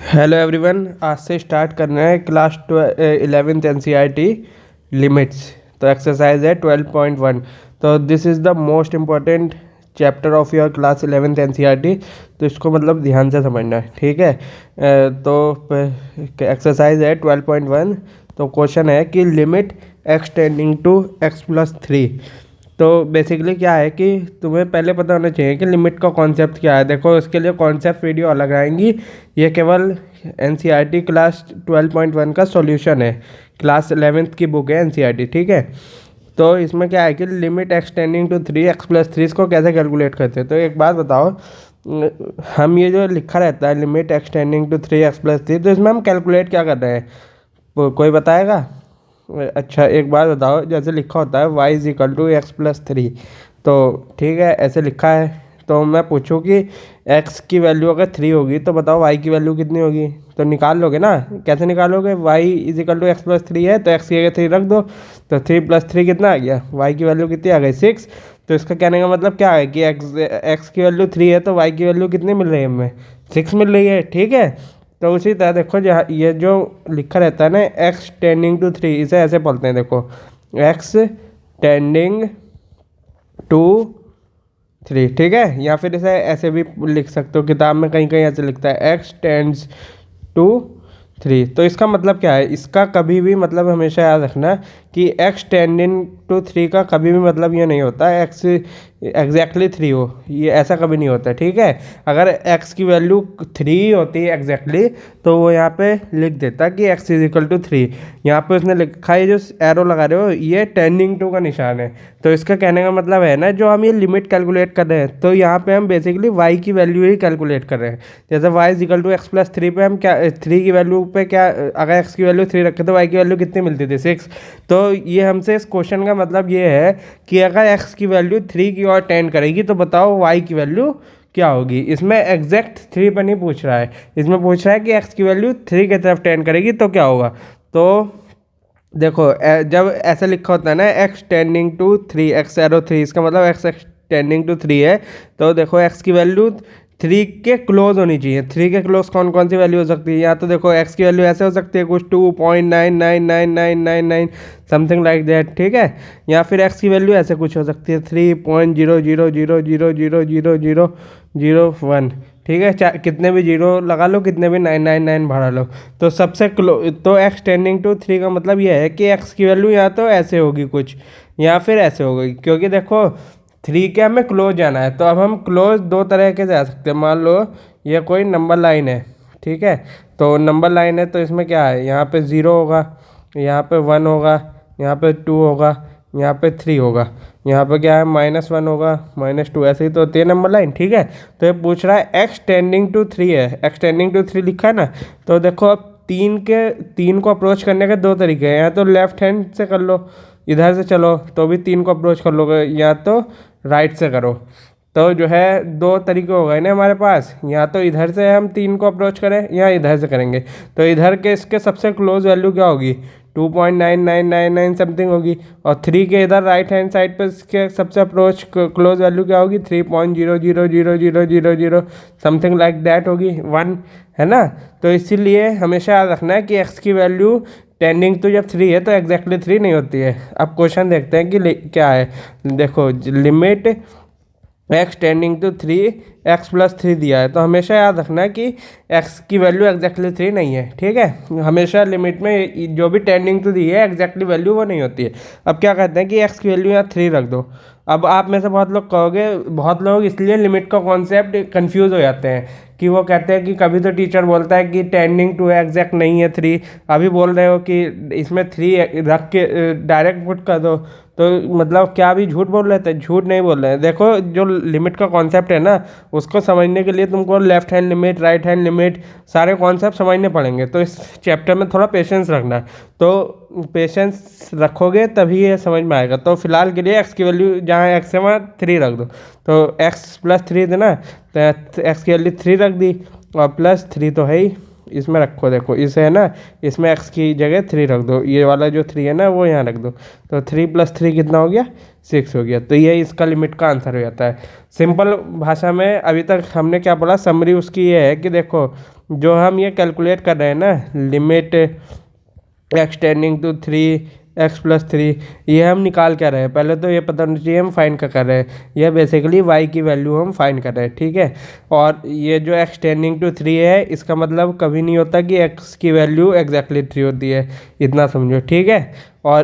Hello everyone, आज से start करना है क्लास 11th एनसीईआरटी लिमिट्स। तो एक्सरसाइज है 12.1। तो this is the most important chapter of your class 11th NCERT. तो इसको मतलब ध्यान से समझना है, ठीक है। तो एक्सरसाइज है 12.1। तो क्वेश्चन है कि limit x tending to x+3। तो बेसिकली क्या है कि तुम्हें पहले पता होना चाहिए कि लिमिट का कॉन्सेप्ट क्या है। देखो, इसके लिए कॉन्सेप्ट वीडियो अलग आएंगी। ये केवल एनसीईआरटी क्लास 12.1 का सॉल्यूशन है। क्लास 11th की बुक है एनसीईआरटी, ठीक है। तो इसमें क्या है कि लिमिट एक्सटेंडिंग टू 3x+3 इसको कैसे कैलकुलेट करते हैं। तो एक बात बताओ, हम ये जो लिखा रहता है लिमिट एक्सटेंडिंग टू 3x+3, तो इसमें हम कैलकुलेट क्या कर रहे हैं, कोई बताएगा? अच्छा, एक बात बताओ, जैसे लिखा होता है y=x+3, तो ठीक है, ऐसे लिखा है। तो मैं पूछूं कि x की वैल्यू अगर 3 होगी तो बताओ y की वैल्यू कितनी होगी। तो निकाल लोगे ना, कैसे निकालोगे? y=x+3 है तो x की जगह 3 रख दो। तो 3+3 कितना आ गया, y की वैल्यू कितनी आ गई, 6। तो इसका कहने का मतलब क्या है कि x की वैल्यू 3 है तो y की वैल्यू कितनी मिल रही है हमें, 6 मिल रही है, ठीक है। तो उसी तरह देखो, जहाँ ये जो लिखा रहता है ना एक्स टेंडिंग टू 3, इसे ऐसे बोलते हैं। देखो, एक्स टेंडिंग टू 3, ठीक है। या फिर इसे ऐसे भी लिख सकते हो, किताब में कहीं कहीं ऐसे लिखता है एक्स टेंड्स टू 3। तो इसका मतलब क्या है, इसका कभी भी मतलब हमेशा याद रखना कि एक्स टेंडिंग टू 3 का कभी भी मतलब ये नहीं होता है एक्स एग्जैक्टली 3 हो, ये ऐसा कभी नहीं होता, ठीक है। अगर x की वैल्यू 3 होती है एग्जैक्टली, तो वो यहाँ पे लिख देता कि x=3। यहाँ पे उसने लिखा है, जो एरो लगा रहे हो ये टेंडिंग टू का निशान है। तो इसका कहने का मतलब है ना, जो हम ये लिमिट कैलकुलेट कर रहे हैं, तो यहाँ पे हम बेसिकली y की वैल्यू ही कैलकुलेट कर रहे हैं। जैसे y=x+3 पे हम क्या 3 की वैल्यू पे क्या, अगर x की वैल्यू 3 रखे तो y की वैल्यू कितनी मिलती थी, 6। तो ये हमसे इस क्वेश्चन का मतलब ये है कि अगर x की वैल्यू 3 की ओर टेंड करेगी तो बताओ y की वैल्यू क्या होगी। इसमें एग्जैक्ट 3 पर नहीं पूछ रहा है, इसमें पूछ रहा है कि x की वैल्यू 3 की तरफ टेंड करेगी तो क्या होगा। तो देखो, जब ऐसे लिखा होता है ना एक्स टेंडिंग टू 3, x∧3, इसका मतलब एक्स टेंडिंग टू 3 है। तो देखो, x की वैल्यू 3 के क्लोज होनी चाहिए। 3 के क्लोज कौन कौन सी वैल्यू हो सकती है? या तो देखो, x की वैल्यू ऐसे हो सकती है कुछ 2.9999999 समथिंग लाइक दैट, ठीक है। या फिर x की वैल्यू ऐसे कुछ हो सकती है 3.000000001, ठीक है। कितने भी जीरो लगा लो, कितने भी 999 बढ़ा लो। तो सबसे तो एक्स टेंडिंग टू 3 का मतलब ये है कि x की वैल्यू या तो ऐसे होगी कुछ, या फिर ऐसे होगी। क्योंकि देखो, 3 के हमें क्लोज जाना है, तो अब हम क्लोज दो तरह के जा सकते हैं। मान लो ये कोई नंबर लाइन है, ठीक है। तो नंबर लाइन है तो इसमें क्या है, यहाँ पे 0 होगा, यहाँ पे 1 होगा, यहाँ पे 2 होगा, यहाँ पे 3 होगा, यहाँ पे क्या है -1 होगा, -2, ऐसे ही तो होती है नंबर लाइन, ठीक है। तो ये पूछ रहा है एक्स टेंडिंग टू 3 है, एक्स टेंडिंग टू 3 लिखा है ना। तो देखो, अब 3 को अप्रोच करने के दो तरीके हैं। या तो लेफ्ट हैंड से कर लो, इधर से चलो तो भी 3 को अप्रोच कर लोगे, या तो राइट से करो। तो जो है दो तरीके हो गए ना हमारे पास, या तो इधर से हम 3 को अप्रोच करें या इधर से करेंगे। तो इधर के इसके सबसे क्लोज वैल्यू क्या होगी, 2.9999 समथिंग होगी। और 3 के इधर राइट हैंड साइड पर इसके सबसे अप्रोच क्लोज वैल्यू क्या होगी, 3.00000 समथिंग लाइक दैट होगी, 1, है ना। तो इसीलिए हमेशा याद रखना है कि x की वैल्यू टेंडिंग तो जब 3 है तो एग्जैक्टली 3 नहीं होती है। अब क्वेश्चन देखते हैं कि क्या है। देखो, limit x tending to 3, x+3 दिया है, तो हमेशा याद रखना है कि x की वैल्यू एग्जैक्टली 3 नहीं है, ठीक है। हमेशा लिमिट में जो भी टेंडिंग टू दी है एग्जैक्टली वैल्यू वो नहीं होती है। अब क्या कहते हैं कि x की वैल्यू यहाँ 3 रख दो। अब आप में से बहुत लोग कहोगे, बहुत लोग इसलिए लिमिट का कॉन्सेप्ट कन्फ्यूज़ हो जाते हैं कि वो कहते हैं कि कभी तो टीचर बोलता है कि टेंडिंग टू एग्जैक्ट नहीं है 3, अभी बोल रहे हो कि इसमें 3 रख के डायरेक्ट पुट कर दो। तो मतलब क्या अभी झूठ बोल रहे थे? झूठ नहीं बोल रहे हैं। देखो, जो लिमिट का कॉन्सेप्ट है ना, उसको समझने के लिए तुमको left hand limit, right hand limit, सारे कॉन्सेप्ट समझने पड़ेंगे। तो इस चैप्टर में थोड़ा पेशेंस रखना, तो पेशेंस रखोगे तभी ये समझ में आएगा। तो फिलहाल के लिए x की वैल्यू जहाँ x है वहाँ 3 रख दो। तो x+3 देना, तो x की वैल्यू 3 रख दी, और +3 तो है ही, इसमें रखो। देखो, इसे है ना, इसमें x की जगह 3 रख दो, ये वाला जो 3 है ना वो यहाँ रख दो। तो 3+3 कितना हो गया, 6 हो गया। तो ये इसका लिमिट का आंसर हो जाता है। सिंपल भाषा में अभी तक हमने क्या बोला, समरी उसकी ये है कि देखो, जो हम ये कैलकुलेट कर रहे हैं ना, limit x tending to 3x+3, ये हम निकाल क्या रहे हैं, पहले तो ये पता होना चाहिए हम फाइंड क्या कर रहे हैं। ये बेसिकली y की वैल्यू हम फाइंड कर रहे हैं, ठीक है। और ये जो एक्स टेंडिंग टू 3 है, इसका मतलब कभी नहीं होता कि x की वैल्यू एग्जैक्टली 3 होती है, इतना समझो, ठीक है। और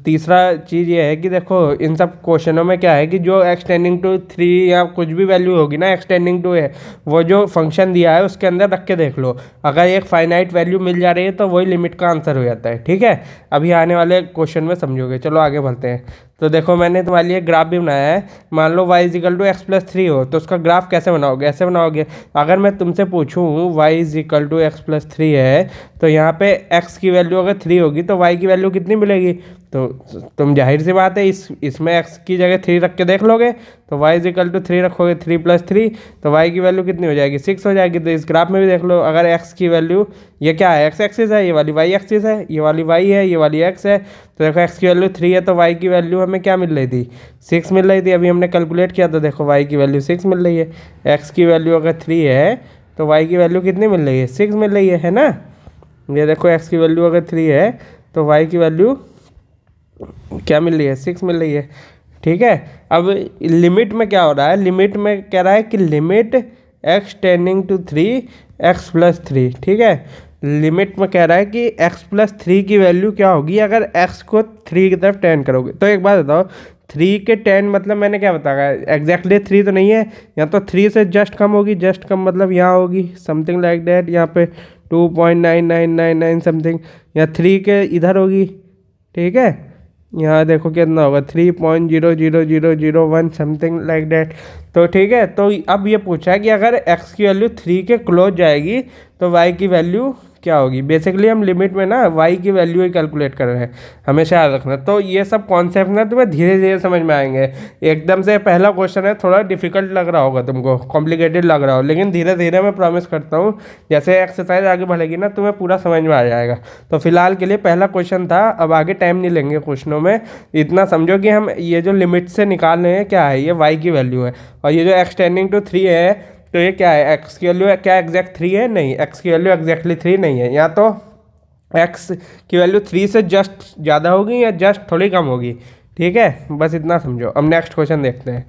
तीसरा चीज़ ये है कि देखो इन सब क्वेश्चनों में क्या है कि जो एक्स टेंडिंग टू 3 या कुछ भी वैल्यू होगी ना एक्स टेंडिंग टू है, वो जो फंक्शन दिया है उसके अंदर रख के देख लो, अगर एक फाइनाइट वैल्यू मिल जा रही है तो वही लिमिट का आंसर हो जाता है, ठीक है। अभी आने वाले क्वेश्चन में समझोगे। चलो आगे बढ़ते हैं। तो देखो मैंने तुम्हारे लिए ग्राफ भी बनाया है। मान लो y=x+3 हो, तो उसका ग्राफ कैसे बनाओगे, ऐसे बनाओगे। अगर मैं तुमसे पूछूं y=x+3 है, तो यहाँ पे x की वैल्यू अगर 3 होगी तो y की वैल्यू कितनी मिलेगी, तो तुम जाहिर सी बात है इसमें x की जगह 3 रख के देख लोगे, तो y=3 रखोगे, 3+3, तो y की वैल्यू कितनी हो जाएगी, 6 हो जाएगी। तो इस ग्राफ में भी देख लो, अगर x की वैल्यू, ये क्या है, x एक्सिस है, ये वाली y एक्सिस है, ये वाली y है, ये वाली x है, तो देखो x की वैल्यू 3 है तो y की वैल्यू हमें क्या मिल रही थी, 6 मिल रही थी। अभी हमने कैलकुलेट किया तो देखो y की वैल्यू 6 मिल रही है। x की वैल्यू अगर 3 है तो y की वैल्यू कितनी मिल रही है, 6 मिल रही है ना। ये देखो x की वैल्यू अगर 3 है तो y की वैल्यू क्या मिल रही है, 6 मिल रही है, ठीक है। अब लिमिट में क्या हो रहा है, लिमिट में कह रहा है कि limit x tending to 3x+3, ठीक है। लिमिट में कह रहा है कि x+3 की वैल्यू क्या होगी अगर x को 3 की तरफ टेंड करोगे। तो एक बात बताओ, 3 के 10 मतलब मैंने क्या बताया, एग्जैक्टली 3 तो नहीं है, या तो 3 से जस्ट कम होगी, जस्ट कम मतलब यहाँ होगी समथिंग लाइक दैट, यहाँ पे 2.9999 समथिंग, या 3 के इधर होगी, ठीक है। यहाँ देखो कितना होगा, 3.00001 समथिंग लाइक दैट, तो ठीक है। तो अब ये पूछा है कि अगर x की वैल्यू 3 के क्लोज जाएगी तो y की वैल्यू क्या होगी। बेसिकली हम लिमिट में ना y की वैल्यू ही कैलकुलेट कर रहे हैं, हमेशा याद रखना। तो ये सब कॉन्सेप्ट ना तुम्हें धीरे धीरे समझ में आएंगे। एकदम से पहला क्वेश्चन है, थोड़ा डिफिकल्ट लग रहा होगा तुमको, कॉम्प्लिकेटेड लग रहा हो, लेकिन धीरे धीरे मैं प्रॉमिस करता हूँ जैसे एक्सरसाइज आगे बढ़ेगी ना तुम्हें पूरा समझ में आ जाएगा। तो फिलहाल के लिए पहला क्वेश्चन था, अब आगे टाइम नहीं लेंगे क्वेश्चनों में। इतना समझो कि हम ये जो लिमिट से निकाल रहे हैं क्या है, ये y की वैल्यू है, और ये जो एक्स टेंडिंग टू 3 है तो ये क्या है, x की वैल्यू क्या एग्जैक्ट 3 है, नहीं, x की वैल्यू एग्जैक्टली 3 नहीं है, या तो x की वैल्यू 3 से जस्ट ज़्यादा होगी या जस्ट थोड़ी कम होगी, ठीक है। बस इतना समझो। अब नेक्स्ट क्वेश्चन देखते हैं।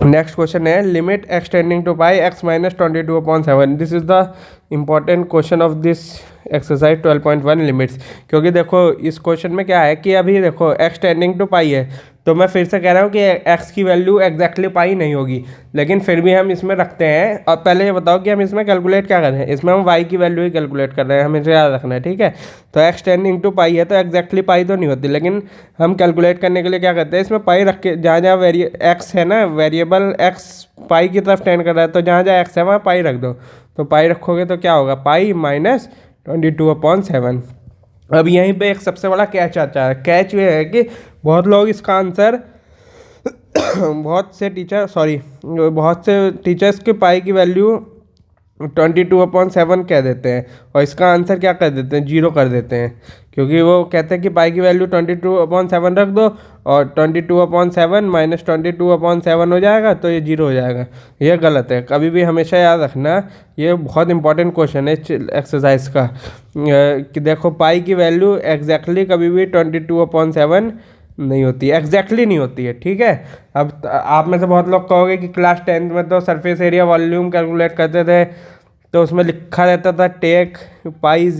नेक्स्ट क्वेश्चन है limit x tending to pi x-22/7। This is the important question of this exercise 12.1 limits. क्योंकि देखो इस क्वेश्चन में क्या है कि अभी देखो एक्स टेंडिंग टू पाई है, तो मैं फिर से कह रहा हूँ कि x की वैल्यू एग्जैक्टली पाई नहीं होगी, लेकिन फिर भी हम इसमें रखते हैं। और पहले ये बताओ कि हम इसमें कैलकुलेट क्या कर रहे हैं, इसमें हम y की वैल्यू ही कैलकुलेट कर रहे हैं, हमें याद रखना है, ठीक है। तो एक्स टेंडिंग टू पाई है तो एग्जैक्टली पाई तो नहीं होती, लेकिन हम कैलकुलेट करने के लिए क्या करते हैं, इसमें पाई रख के, जहाँ जहाँ एक्स है ना, वेरिएबल एक्स पाई की तरफ टेंड कर रहा है, तो जहाँ जहाँ एक्स है वहाँ पाई रख दो। तो पाई रखोगे तो क्या होगा, पाई -22/7। अब यहीं पे एक सबसे बड़ा कैच आता है। कैच ये है कि बहुत लोग इसका आंसर बहुत से टीचर्स के पाई की वैल्यू 22/7 कह देते हैं, और इसका आंसर क्या कर देते हैं, 0 कर देते हैं, क्योंकि वो कहते हैं कि पाई की वैल्यू 22/7 रख दो, और 22/7 -22/7 हो जाएगा तो ये 0 हो जाएगा। ये गलत है, कभी भी हमेशा याद रखना। ये बहुत इंपॉर्टेंट क्वेश्चन है एक्सरसाइज का, कि देखो पाई की वैल्यू एग्जैक्टली कभी भी 22/7 नहीं होती, एग्जैक्टली नहीं होती है, ठीक है। अब आप में से बहुत लोग कहोगे कि क्लास 10th में तो सरफेस एरिया वॉल्यूम कैलकुलेट करते थे, तो उसमें लिखा रहता था टेक पाई =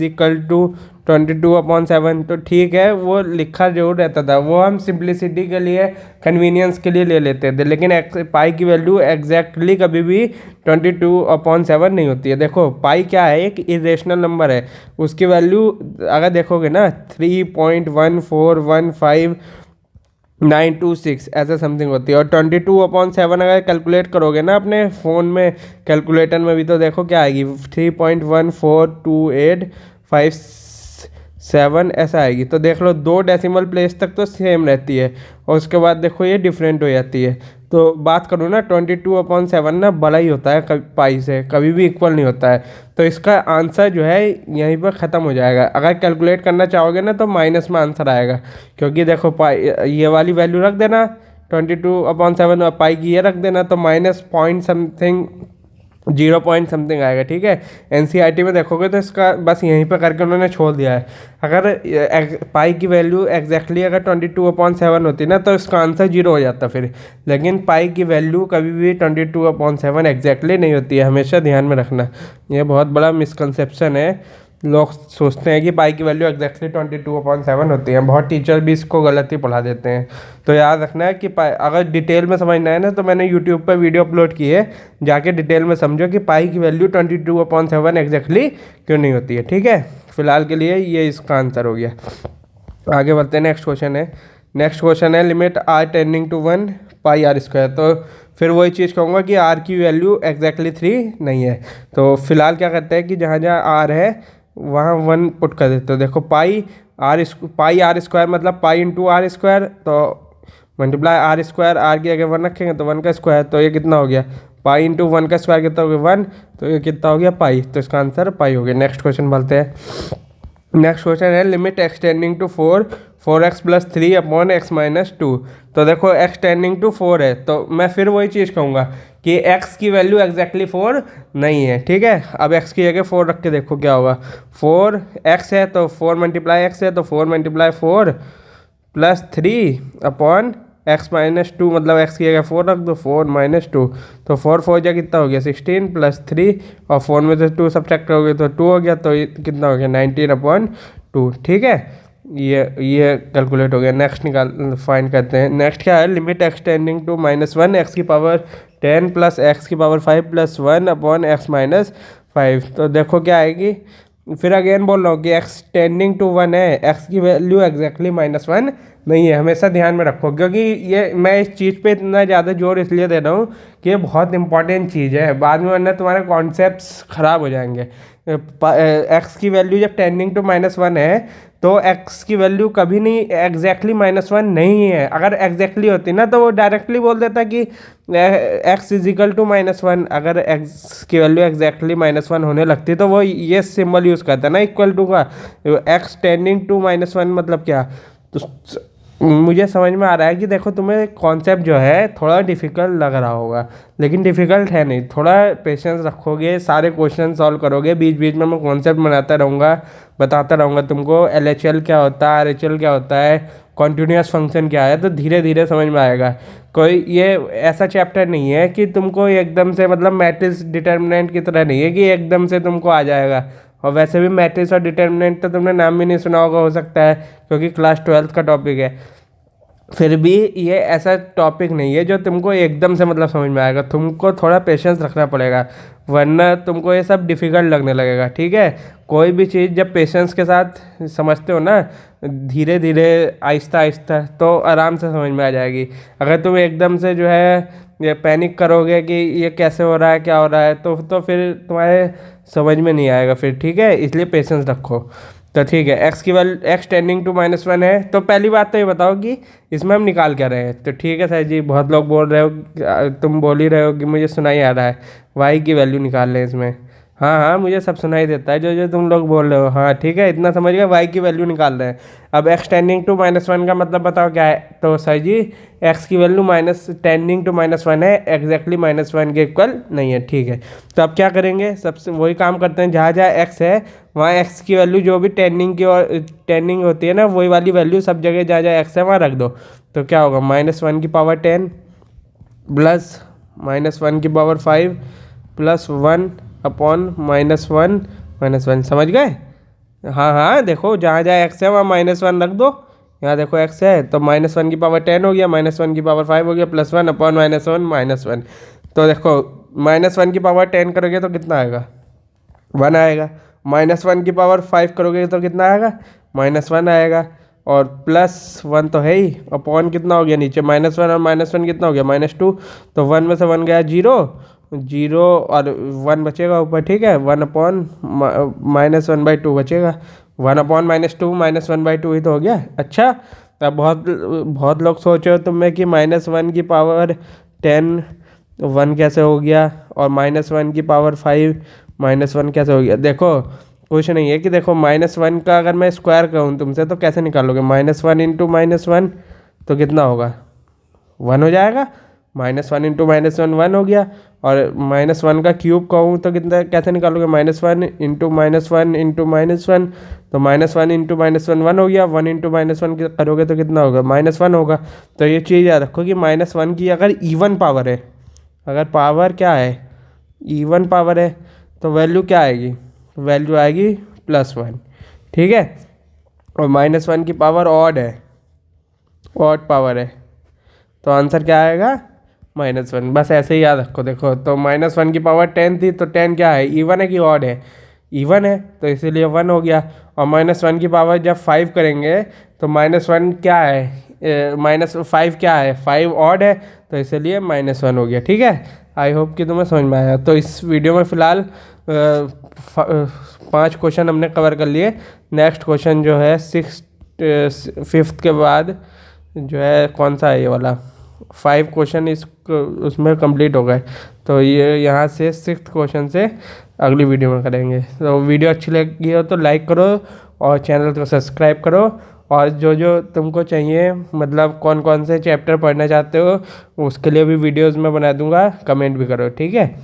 22/7। तो ठीक है, वो लिखा जरूर रहता था, वो हम सिंप्लिसिटी के लिए, कन्वीनियंस के लिए ले लेते थे, लेकिन पाई की वैल्यू एग्जैक्टली कभी भी 22/7 नहीं होती है। देखो पाई क्या है, एक इरेशनल नंबर है, उसकी वैल्यू अगर देखोगे ना 3.1415926 ऐसा समथिंग होती है, और 22/7 अगर कैलकुलेट करोगे ना अपने फ़ोन में कैलकुलेटर में भी, तो देखो क्या आएगी, 3.142857 ऐसा आएगी। तो देख लो 2 डेसिमल प्लेस तक तो सेम रहती है, और उसके बाद देखो ये डिफरेंट हो जाती है। तो बात करूँ ना 22/7 ना बड़ा ही होता है कभी पाई से, कभी भी इक्वल नहीं होता है। तो इसका आंसर जो है यहीं पर ख़त्म हो जाएगा। अगर कैलकुलेट करना चाहोगे ना तो माइनस में आंसर आएगा, क्योंकि देखो पाई ये वाली वैल्यू रख देना 22/7, और पाई की ये रख देना, तो -0.something जीरो पॉइंट समथिंग आएगा, ठीक है। एनसीईआरटी में देखोगे तो इसका बस यहीं पे करके उन्होंने छोड़ दिया है। अगर पाई की वैल्यू एग्जैक्टली अगर 22/7 होती ना तो इसका आंसर जीरो हो जाता फिर। लेकिन पाई की वैल्यू कभी भी 22/7 एग्जैक्टली नहीं होती है, हमेशा ध्यान में रखना। ये बहुत बड़ा मिसकंसेप्शन है, लोग सोचते हैं कि पाई की वैल्यू एग्जैक्टली 22/7 होती है। बहुत टीचर भी इसको गलत ही पढ़ा देते हैं। तो याद रखना है कि पाई अगर डिटेल में समझना है ना तो मैंने यूट्यूब पर वीडियो अपलोड की है, जाके डिटेल में समझो कि पाई की वैल्यू 22/7 एग्जैक्टली क्यों नहीं होती है, ठीक है। फिलहाल के लिए ये इसका आंसर हो गया। आगे बढ़ते हैं, नेक्स्ट क्वेश्चन है limit r tending to 1 pi r square. तो फिर वही चीज़ कहूँगा कि r की वैल्यू एग्जैक्टली 3 नहीं है। तो फिलहाल क्या करते हैं कि जहाँ जहाँ r है वहाँ 1 पुट कर देते हो। देखो पाई आर स्क्वायर मतलब पाई इंटू आर स्क्वायर, तो मल्टीप्लाई आर स्क्वायर, आर की अगर 1 रखेंगे तो 1 का स्क्वायर, तो ये कितना हो गया पाई इंटू 1 का स्क्वायर कितना हो गया 1, तो ये कितना हो गया पाई, तो इसका आंसर पाई हो गया। नेक्स्ट क्वेश्चन बढ़ते हैं। नेक्स्ट क्वेश्चन है limit x tending to 4x + 3/x-2। तो देखो एक्सटेंडिंग टू 4 है, तो मैं फिर वही चीज़ कहूँगा कि x की वैल्यू एग्जैक्टली 4 नहीं है, ठीक है। अब x की जगह 4 रख के देखो क्या होगा। 4x है तो 4 × x है, तो 4 × 4 + 3/x-2, मतलब x की जगह 4 रख दो, 4 - 2, तो 4 4 जा कितना हो गया 16 + 3, और 4 में से 2 सब्ट्रैक्ट करोगे तो 2 हो गया, तो ये कितना हो गया 19/2, ठीक है। ये कैलकुलेट हो गया। नेक्स्ट फाइंड करते हैं। नेक्स्ट क्या है लिमिट एक्सटेंडिंग टू -1 x की पावर 10 + x की पावर 5 + 1/x - 5। तो देखो क्या आएगी, फिर अगेन बोल रहा हूँ कि x टेंडिंग टू 1 है, x की वैल्यू एग्जैक्टली -1 नहीं है, हमेशा ध्यान में रखो। क्योंकि ये मैं इस चीज़ पे इतना ज़्यादा जोर इसलिए दे रहा हूँ कि ये बहुत इंपॉर्टेंट चीज़ है, बाद में वरना तुम्हारे कॉन्सेप्ट्स ख़राब हो जाएंगे। x की वैल्यू जब टेंडिंग टू -1 है तो x की वैल्यू कभी नहीं एग्जैक्टली -1 नहीं है। अगर एग्जैक्टली होती ना तो वो डायरेक्टली बोल देता कि x = -1। अगर x की वैल्यू एग्जैक्टली -1 होने लगती तो वो ये सिंबल यूज़ करता ना इक्वल टू का। x टेंडिंग टू -1 मतलब क्या, तो मुझे समझ में आ रहा है कि देखो तुम्हें कॉन्सेप्ट जो है थोड़ा डिफ़िकल्ट लग रहा होगा, लेकिन डिफ़िकल्ट है नहीं। थोड़ा पेशेंस रखोगे, सारे क्वेश्चन सॉल्व करोगे, बीच बीच में मैं कॉन्सेप्ट बनाता रहूँगा, बताता रहूँगा तुमको LHL क्या होता है, RHL क्या होता है, कॉन्टीन्यूअस फंक्शन क्या है, तो धीरे धीरे समझ में आएगा। कोई ये ऐसा चैप्टर नहीं है कि तुमको एकदम से, मतलब मैट्रिक्स डिटर्मिनेंट की तरह नहीं है कि एकदम से तुमको आ जाएगा। और वैसे भी मैट्रिक्स और डिटर्मिनेंट तो तुमने नाम भी नहीं सुना होगा, हो सकता है, क्योंकि क्लास 12th का टॉपिक है। फिर भी ये ऐसा टॉपिक नहीं है जो तुमको एकदम से मतलब समझ में आएगा, तुमको थोड़ा पेशेंस रखना पड़ेगा, वरना तुमको ये सब डिफ़िकल्ट लगने लगेगा, ठीक है। कोई भी चीज़ जब पेशेंस के साथ समझते हो ना, धीरे धीरे आहिस्ता आहिस्ता, तो आराम से समझ में आ जाएगी। अगर तुम एकदम से जो है ये पैनिक करोगे कि ये कैसे हो रहा है, क्या हो रहा है, तो फिर तुम्हारे समझ में नहीं आएगा फिर, ठीक है। इसलिए पेशेंस रखो। तो ठीक है, एक्स की वैल्यू x टेंडिंग टू -1 है। तो पहली बात तो ये बताओ कि इसमें हम निकाल क्या रहे हैं। तो ठीक है सर जी, बहुत लोग बोल रहे हो, तुम बोल ही रहे हो कि मुझे सुनाई आ रहा है, y की वैल्यू निकाल लें इसमें। हाँ हाँ, मुझे सब सुनाई देता है जो जो तुम लोग बोल रहे हो। हाँ ठीक है, इतना समझ गए, y की वैल्यू निकाल रहे हैं। अब x टेंडिंग टू -1 का मतलब बताओ क्या है। तो सर जी x की वैल्यू टेंडिंग टू -1 है, एग्जैक्टली -1 के इक्वल नहीं है, ठीक है। तो अब क्या करेंगे, सबसे वही काम करते हैं, जहाँ जहाँ x है वहाँ x की वैल्यू जो भी टेंडिंग होती है ना, वही वाली वैल्यू सब जगह जहाँ जहाँ x है वहाँ रख दो। तो क्या होगा -1 की पावर 10 प्लस -1 की पावर 5 प्लस 1/-1 समझ गए। हाँ हाँ, देखो जहाँ जहाँ x है वहाँ -1 रख दो। यहाँ देखो x है तो -1 की पावर 10 हो गया, -1 की पावर 5 हो गया, प्लस 1/-1 तो देखो -1 की पावर 10 करोगे तो कितना आएगा 1 आएगा, -1 की पावर 5 करोगे तो कितना आएगा -1 आएगा, और प्लस 1 तो है ही, अपॉन कितना हो गया नीचे -1 और -1 कितना हो गया -2, तो 1 में से 1 गया 0 और 1 बचेगा ऊपर, ठीक है। 1/-1/2 बचेगा, 1/-2 -1/2 ही तो हो गया। अच्छा, अब बहुत लोग सोच रहे हो तुम में कि -1 की पावर 10 1 कैसे हो गया, और -1 की पावर 5 -1 कैसे हो गया। देखो कुछ नहीं है कि देखो -1 का अगर मैं स्क्वायर कहूँ तुमसे तो कैसे निकालोगे, -1 × -1 तो कितना होगा 1 हो जाएगा, -1 इंटू -1 1 हो गया, और -1 का क्यूब कहूँ तो कितना, कैसे निकालोगे, -1 इंटू -1 इंटू -1, तो -1 इंटू -1 1 हो गया, 1 इंटू -1 करोगे तो कितना होगा, -1 होगा। तो ये चीज़ याद रखो कि -1 की अगर इवन पावर है, अगर पावर क्या है, इवन पावर है, तो वैल्यू क्या आएगी, वैल्यू आएगी +1, ठीक है। और -1 की पावर ऑड है, ऑड पावर है, तो आंसर क्या आएगा, -1। बस ऐसे ही याद रखो। देखो तो -1 की पावर 10 थी, तो 10 क्या है, इवन है कि ऑड है, इवन है, तो इसीलिए 1 हो गया। और -1 की पावर जब 5 करेंगे तो -1 क्या है, -5 क्या है, 5 ऑड है, तो इसीलिए -1 हो गया, ठीक है। आई होप कि तुम्हें समझ में आया। तो इस वीडियो में फ़िलहाल 5 क्वेश्चन हमने कवर कर लिए। नेक्स्ट क्वेश्चन जो है 5th के बाद जो है कौन सा है, ये वाला 5 क्वेश्चन उसमें कंप्लीट हो गए। तो ये यहाँ से 6th क्वेश्चन से अगली वीडियो में करेंगे। तो वीडियो अच्छी लगी हो तो लाइक करो और चैनल को सब्सक्राइब करो, और जो जो तुमको चाहिए, मतलब कौन कौन से चैप्टर पढ़ना चाहते हो, उसके लिए भी वीडियोस मैं बना दूंगा, कमेंट भी करो, ठीक है।